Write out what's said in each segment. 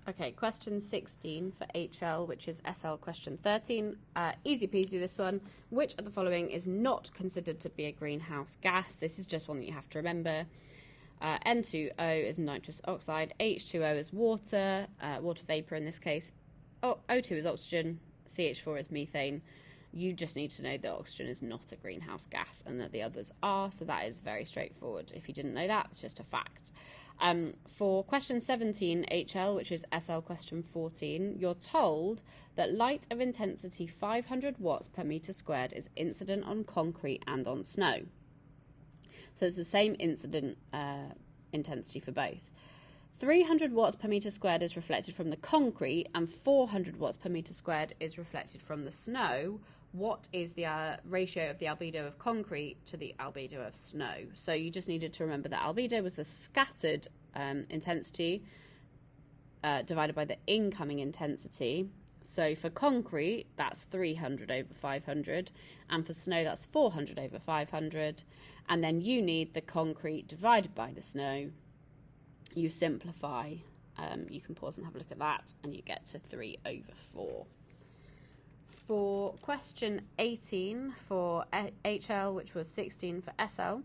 Okay, question 16 for HL, which is SL question 13. Easy peasy, this one. Which of the following is not considered to be a greenhouse gas? This is just one that you have to remember. N2O is nitrous oxide. H2O is water, water vapour in this case. O2 is oxygen. CH4 is methane. You just need to know that oxygen is not a greenhouse gas and that the others are, so that is very straightforward. If you didn't know that, it's just a fact. For question 17, HL, which is SL question 14, you're told that light of intensity 500 watts per metre squared is incident on concrete and on snow. So it's the same incident intensity for both. 300 watts per metre squared is reflected from the concrete and 400 watts per metre squared is reflected from the snow. What is the ratio of the albedo of concrete to the albedo of snow? So you just needed to remember that albedo was the scattered intensity divided by the incoming intensity. So for concrete, that's 300 over 500, and for snow, that's 400 over 500. And then you need the concrete divided by the snow. You simplify, you can pause and have a look at that, and you get to 3 over 4. For question 18 for HL, which was 16 for SL,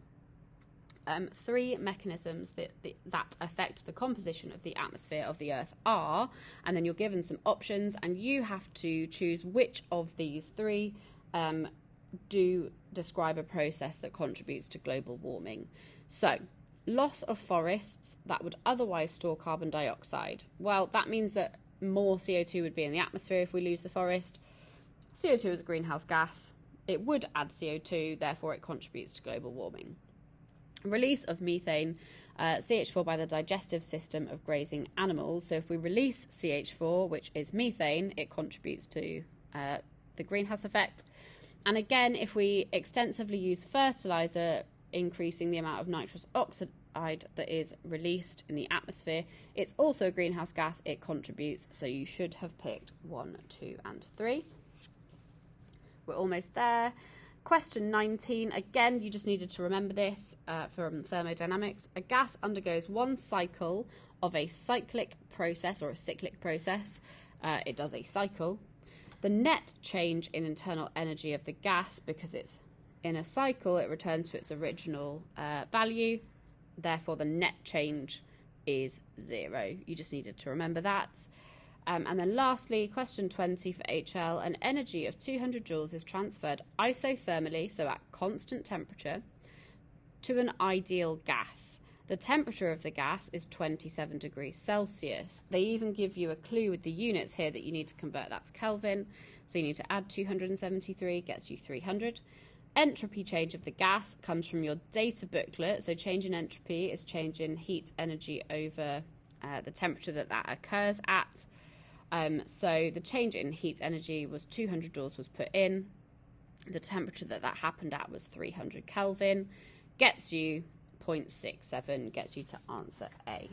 3 mechanisms that affect the composition of the atmosphere of the Earth are, and then you're given some options, and you have to choose which of these 3 do describe a process that contributes to global warming. So, loss of forests that would otherwise store carbon dioxide. Well, that means that more CO2 would be in the atmosphere if we lose the forest. CO2 is a greenhouse gas. It would add CO2, therefore it contributes to global warming. Release of methane, CH4 by the digestive system of grazing animals. So if we release CH4, which is methane, it contributes to the greenhouse effect. And again, if we extensively use fertiliser, increasing the amount of nitrous oxide that is released in the atmosphere, it's also a greenhouse gas, it contributes. So you should have picked 1, 2 and 3. We're almost there. Question 19, again, you just needed to remember this from thermodynamics. A gas undergoes one cycle of a cyclic process or a cyclic process. It does a cycle. The net change in internal energy of the gas, because it's in a cycle, it returns to its original value. Therefore, the net change is 0. You just needed to remember that. And then lastly, question 20 for HL, an energy of 200 joules is transferred isothermally, so at constant temperature, to an ideal gas. The temperature of the gas is 27 degrees Celsius. They even give you a clue with the units here that you need to convert that to Kelvin. So you need to add 273, gets you 300. Entropy change of the gas comes from your data booklet. So change in entropy is change in heat energy over the temperature that occurs at. So the change in heat energy was 200 joules was put in. The temperature that happened at was 300 Kelvin. Gets you 0.67, gets you to answer A.